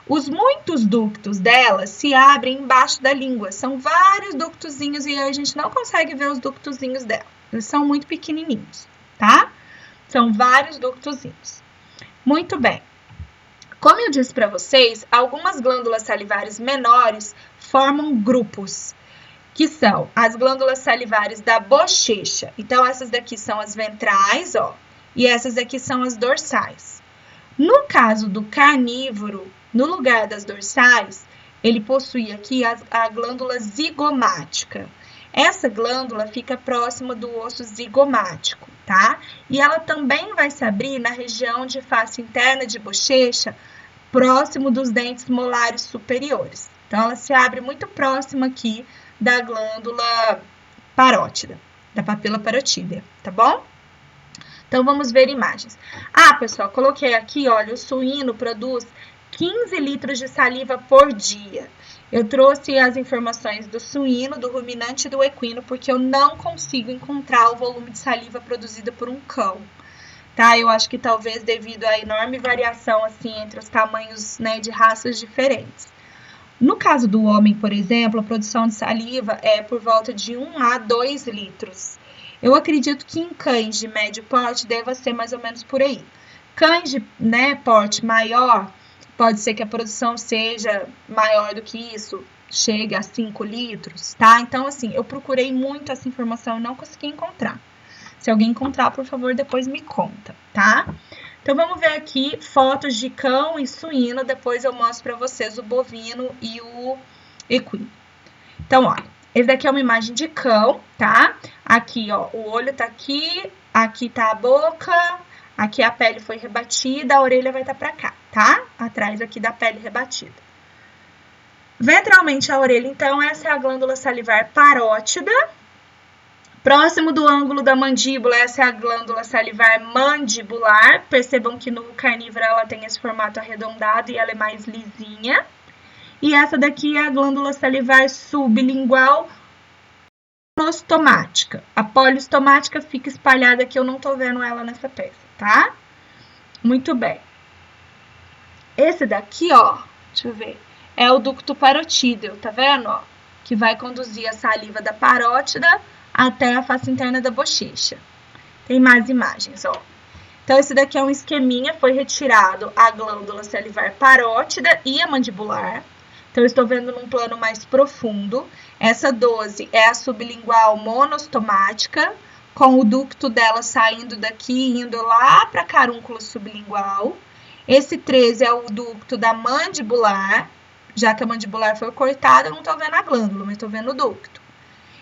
Os muitos ductos dela se abrem embaixo da língua. São vários ductozinhos e a gente não consegue ver os ductozinhos dela. Eles são muito pequenininhos, tá? São vários ductozinhos. Muito bem. Como eu disse para vocês, algumas glândulas salivares menores formam grupos, que são as glândulas salivares da bochecha. Então, essas daqui são as ventrais, ó, e essas aqui são as dorsais. No caso do carnívoro, no lugar das dorsais, ele possui aqui a glândula zigomática. Essa glândula fica próxima do osso zigomático, tá? E ela também vai se abrir na região de face interna de bochecha, próximo dos dentes molares superiores. Então, ela se abre muito próxima aqui da glândula parótida, da papila parotídea, tá bom? Então, vamos ver imagens. Ah, pessoal, coloquei aqui, olha, o suíno produz 15 litros de saliva por dia. Eu trouxe as informações do suíno, do ruminante e do equino, porque eu não consigo encontrar o volume de saliva produzido por um cão. Tá? Eu acho que talvez devido à enorme variação assim entre os tamanhos, né, de raças diferentes. No caso do homem, por exemplo, a produção de saliva é por volta de 1 a 2 litros. Eu acredito que em cães de médio porte deva ser mais ou menos por aí. Cães de, né, porte maior, pode ser que a produção seja maior do que isso, chegue a 5 litros, tá? Então, assim, eu procurei muito essa informação e não consegui encontrar. Se alguém encontrar, por favor, depois me conta, tá? Então, vamos ver aqui fotos de cão e suíno, depois eu mostro para vocês o bovino e o equino. Então, olha, esse daqui é uma imagem de cão, tá? Aqui, ó, o olho tá aqui tá a boca, aqui a pele foi rebatida, a orelha vai estar para cá, tá? Atrás aqui da pele rebatida. Ventralmente a orelha, então, essa é a glândula salivar parótida. Próximo do ângulo da mandíbula, essa é a glândula salivar mandibular. Percebam que no carnívoro ela tem esse formato arredondado e ela é mais lisinha. E essa daqui é a glândula salivar sublingual monostomática. A polistomática fica espalhada aqui, eu não tô vendo ela nessa peça, tá? Muito bem. Esse daqui, ó, deixa eu ver, é o ducto parotídeo, tá vendo, ó? Que vai conduzir a saliva da parótida até a face interna da bochecha. Tem mais imagens, ó. Então, esse daqui é um esqueminha, foi retirado a glândula salivar parótida e a mandibular. Então, eu estou vendo num plano mais profundo. Essa 12 é a sublingual monostomática, com o ducto dela saindo daqui e indo lá para a carúncula sublingual. Esse 13 é o ducto da mandibular, já que a mandibular foi cortada, eu não estou vendo a glândula, mas estou vendo o ducto.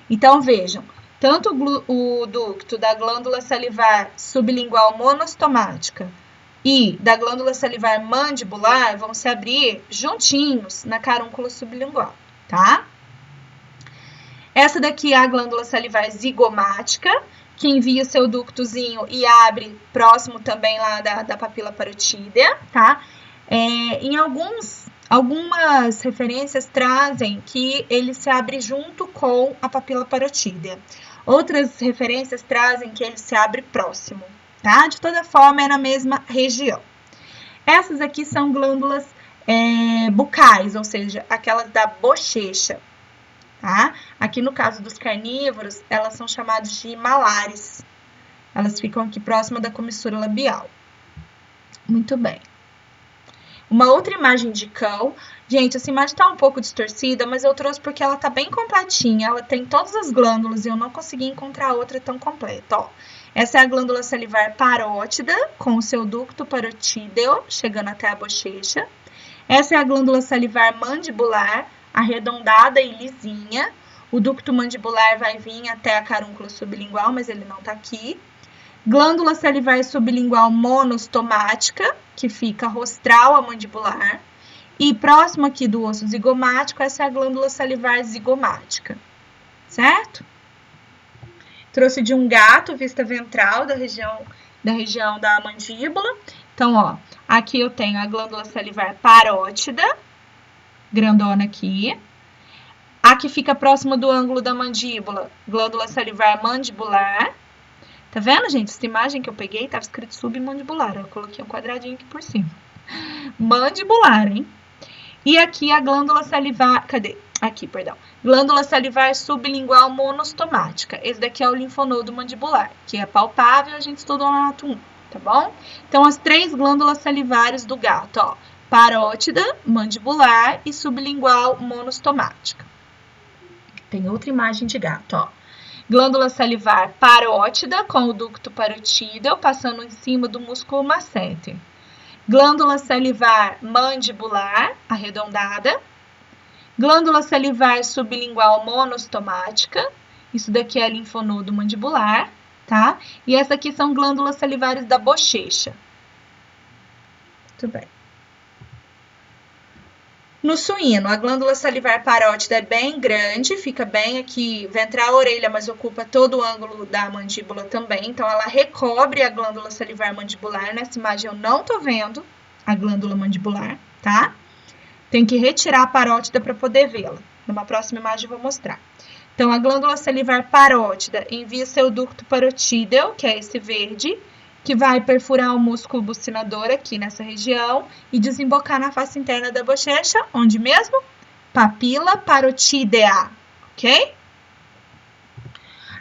Então, vejam, tanto o ducto da glândula salivar sublingual monostomática e da glândula salivar mandibular vão se abrir juntinhos na carúncula sublingual, tá? Essa daqui é a glândula salivar zigomática, que envia o seu ductozinho e abre próximo também lá da papila parotídea, tá? Em algumas referências trazem que ele se abre junto com a papila parotídea. Outras referências trazem que ele se abre próximo, tá? De toda forma, é na mesma região. Essas aqui são glândulas bucais, ou seja, aquelas da bochecha, tá? Aqui no caso dos carnívoros, elas são chamadas de malares. Elas ficam aqui próxima da comissura labial. Muito bem. Uma outra imagem de cão. Gente, essa imagem tá um pouco distorcida, mas eu trouxe porque ela tá bem completinha. Ela tem todas as glândulas e eu não consegui encontrar outra tão completa, ó. Essa é a glândula salivar parótida, com o seu ducto parotídeo, chegando até a bochecha. Essa é a glândula salivar mandibular, arredondada e lisinha. O ducto mandibular vai vir até a carúncula sublingual, mas ele não tá aqui. Glândula salivar sublingual monostomática, que fica rostral à mandibular. E próximo aqui do osso zigomático, essa é a glândula salivar zigomática, certo? Trouxe de um gato, vista ventral da região da mandíbula. Então, ó, aqui eu tenho a glândula salivar parótida, grandona aqui. A que fica próxima do ângulo da mandíbula, glândula salivar mandibular. Tá vendo, gente? Essa imagem que eu peguei estava escrito submandibular. Eu coloquei um quadradinho aqui por cima. Mandibular, hein? E aqui a glândula salivar... Cadê? Aqui, perdão. Glândula salivar sublingual monostomática. Esse daqui é o linfonodo mandibular, que é palpável, a gente estudou na Nato 1, tá bom? Então, as 3 glândulas salivares do gato, ó. Parótida, mandibular e sublingual monostomática. Tem outra imagem de gato, ó. Glândula salivar parótida, com o ducto parotídeo, passando em cima do músculo masseter. Glândula salivar mandibular, arredondada. Glândula salivar sublingual monostomática. Isso daqui é linfonodo mandibular, tá? E essa aqui são glândulas salivares da bochecha. Muito bem. No suíno, a glândula salivar parótida é bem grande, fica bem aqui, ventral orelha, mas ocupa todo o ângulo da mandíbula também. Então, ela recobre a glândula salivar mandibular. Nessa imagem eu não tô vendo a glândula mandibular, tá? Tem que retirar a parótida para poder vê-la. Numa próxima imagem eu vou mostrar. Então, a glândula salivar parótida envia seu ducto parotídeo, que é esse verde, que vai perfurar o músculo bucinador aqui nessa região e desembocar na face interna da bochecha, onde mesmo? Papila parotídea, ok?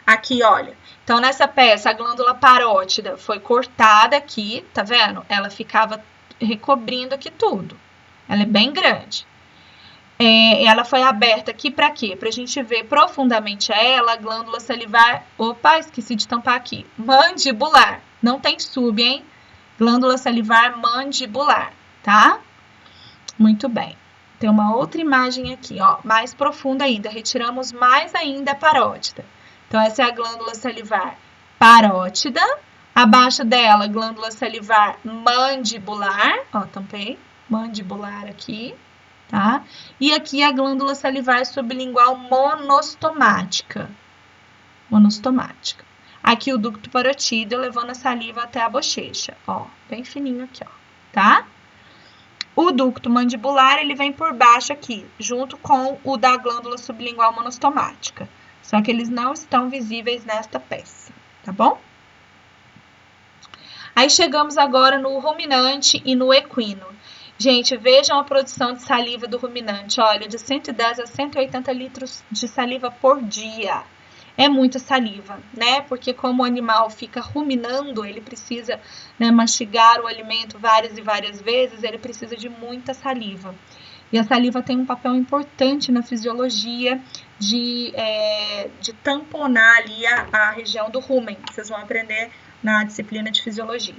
Aqui, olha. Então, nessa peça, a glândula parótida foi cortada aqui, tá vendo? Ela ficava recobrindo aqui tudo. Ela é bem grande. Ela foi aberta aqui para quê? Para a gente ver profundamente ela, a glândula salivar... Opa, esqueci de tampar aqui. Mandibular. Não tem sub, hein? Glândula salivar mandibular, tá? Muito bem. Tem uma outra imagem aqui, ó, mais profunda ainda. Retiramos mais ainda a parótida. Então, essa é a glândula salivar parótida. Abaixo dela, glândula salivar mandibular. Ó, tampei. Mandibular aqui, tá? E aqui a glândula salivar sublingual monostomática. Monostomática. Aqui o ducto parotídeo levando a saliva até a bochecha, ó, bem fininho aqui, ó, tá? O ducto mandibular, ele vem por baixo aqui, junto com o da glândula sublingual monostomática. Só que eles não estão visíveis nesta peça, tá bom? Aí chegamos agora no ruminante e no equino. Gente, vejam a produção de saliva do ruminante, olha, de 110 a 180 litros de saliva por dia. É muita saliva, né? Porque como o animal fica ruminando, ele precisa, né, mastigar o alimento várias e várias vezes, ele precisa de muita saliva. E a saliva tem um papel importante na fisiologia de tamponar ali a região do rumen. Vocês vão aprender na disciplina de fisiologia.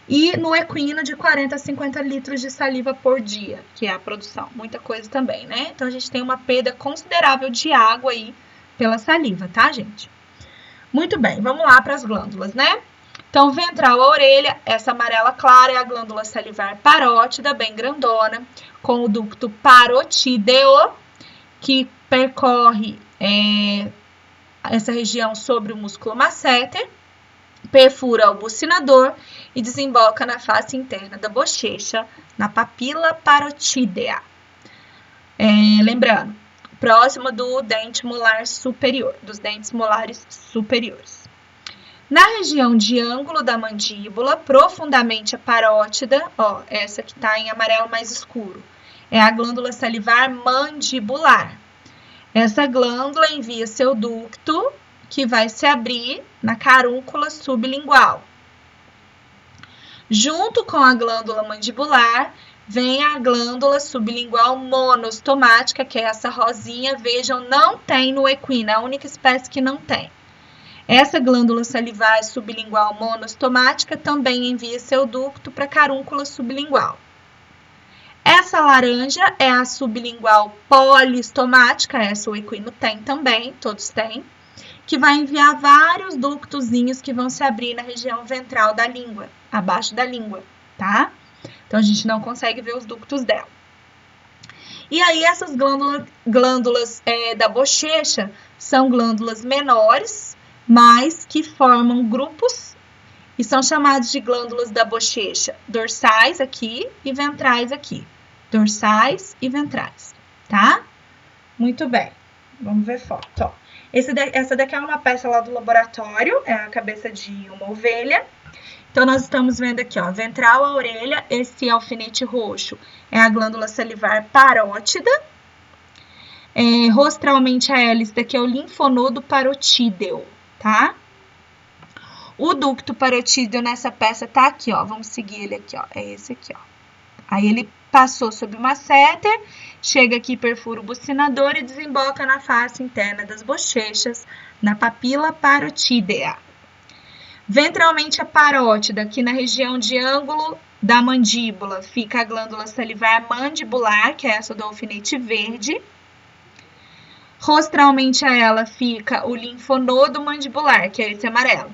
E no equino, de 40 a 50 litros de saliva por dia, que é a produção. Muita coisa também, né? Então, a gente tem uma perda considerável de água aí pela saliva, tá, gente? Muito bem, vamos lá para as glândulas, né? Então, ventral a orelha, essa amarela clara é a glândula salivar parótida, bem grandona, com o ducto parotídeo, que percorre essa região sobre o músculo masseter, perfura o bucinador e desemboca na face interna da bochecha, na papila parotídea. Lembrando, próximo do dente molar superior, dos dentes molares superiores. Na região de ângulo da mandíbula, profundamente a parótida, ó, essa que está em amarelo mais escuro, é a glândula salivar mandibular. Essa glândula envia seu ducto, que vai se abrir na carúncula sublingual. Junto com a glândula mandibular, vem a glândula sublingual monostomática, que é essa rosinha, vejam, não tem no equino, é a única espécie que não tem. Essa glândula salivar sublingual monostomática também envia seu ducto para a carúncula sublingual. Essa laranja é a sublingual polistomática, essa o equino tem também, todos têm, que vai enviar vários ductozinhos que vão se abrir na região ventral da língua, abaixo da língua, tá? Então, a gente não consegue ver os ductos dela. E aí, essas glândulas da bochecha são glândulas menores, mas que formam grupos e são chamados de glândulas da bochecha dorsais aqui e ventrais aqui. Dorsais e ventrais, tá? Muito bem. Vamos ver foto, ó. Essa daqui é uma peça lá do laboratório, é a cabeça de uma ovelha. Então, nós estamos vendo aqui, ó, ventral a orelha, esse alfinete roxo é a glândula salivar parótida. Rostralmente a hélice, daqui é o linfonodo parotídeo, tá? O ducto parotídeo nessa peça tá aqui, ó, vamos seguir ele aqui, ó, é esse aqui, ó. Aí ele passou sob uma masseter, chega aqui, perfura o bucinador e desemboca na face interna das bochechas, na papila parotídea. Ventralmente a parótida, aqui na região de ângulo da mandíbula, fica a glândula salivar mandibular, que é essa do alfinete verde. Rostralmente a ela fica o linfonodo mandibular, que é esse amarelo.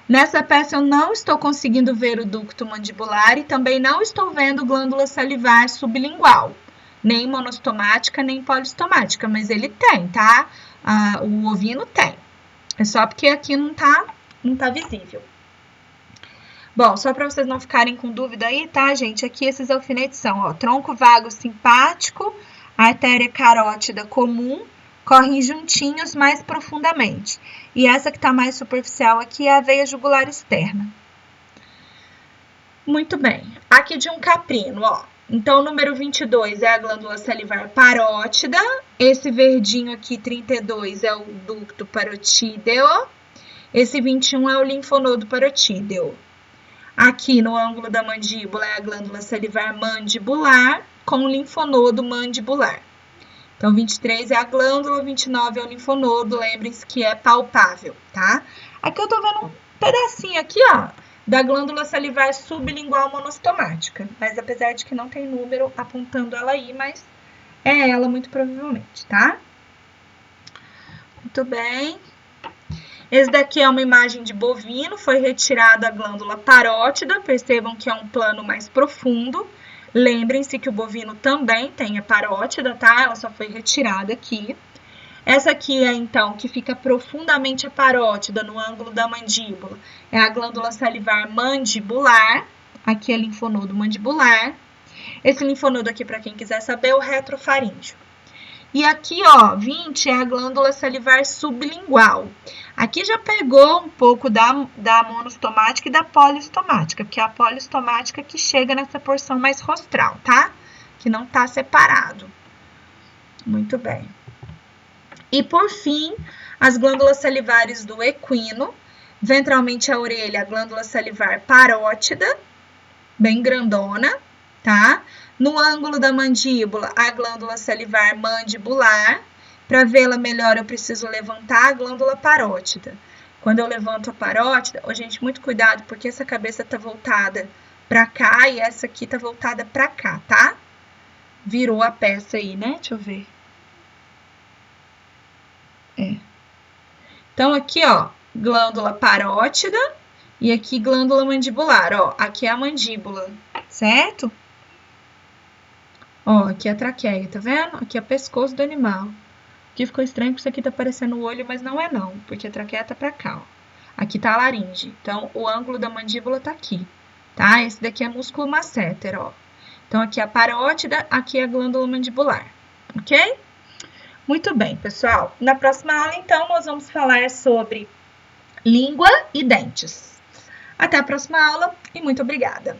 Nessa peça eu não estou conseguindo ver o ducto mandibular e também não estou vendo glândula salivar sublingual, nem monostomática, nem polistomática, mas ele tem, tá? O ovino tem. É só porque aqui não tá visível. Bom, só para vocês não ficarem com dúvida aí, tá, gente? Aqui esses alfinetes são, ó, tronco vago simpático, artéria carótida comum, correm juntinhos mais profundamente. E essa que tá mais superficial aqui é a veia jugular externa. Muito bem. Aqui de um caprino, ó. Então, o número 22 é a glândula salivar parótida. Esse verdinho aqui, 32, é o ducto parotídeo. Esse 21 é o linfonodo parotídeo. Aqui no ângulo da mandíbula é a glândula salivar mandibular com o linfonodo mandibular. Então, 23 é a glândula, 29 é o linfonodo, lembrem-se que é palpável, tá? Aqui eu tô vendo um pedacinho aqui, ó, da glândula salivar sublingual monostomática, mas apesar de que não tem número apontando ela aí, mas é ela muito provavelmente, tá? Muito bem. Esse daqui é uma imagem de bovino, foi retirada a glândula parótida, percebam que é um plano mais profundo. Lembrem-se que o bovino também tem a parótida, tá? Ela só foi retirada aqui. Essa aqui é, então, que fica profundamente a parótida no ângulo da mandíbula. É a glândula salivar mandibular. Aqui é linfonodo mandibular. Esse linfonodo aqui, para quem quiser saber, é o retrofaríngeo. E aqui, ó, 20 é a glândula salivar sublingual. Aqui já pegou um pouco da monostomática e da polistomática, porque é a polistomática que chega nessa porção mais rostral, tá? Que não tá separado. Muito bem. E, por fim, as glândulas salivares do equino. Ventralmente a orelha, a glândula salivar parótida, bem grandona, tá? No ângulo da mandíbula, a glândula salivar mandibular. Para vê-la melhor, eu preciso levantar a glândula parótida. Quando eu levanto a parótida, gente, muito cuidado, porque essa cabeça tá voltada para cá e essa aqui tá voltada para cá, tá? Virou a peça aí, né? Deixa eu ver. Então, aqui, ó, glândula parótida e aqui glândula mandibular, ó. Aqui é a mandíbula, certo? Ó, aqui é a traqueia, tá vendo? Aqui é o pescoço do animal. Aqui ficou estranho porque isso aqui tá parecendo o olho, mas não é não, porque a traqueia tá pra cá, ó. Aqui tá a laringe, então o ângulo da mandíbula tá aqui, tá? Esse daqui é músculo masseter, ó. Então aqui é a parótida, aqui é a glândula mandibular, ok? Muito bem, pessoal. Na próxima aula, então, nós vamos falar sobre língua e dentes. Até a próxima aula e muito obrigada!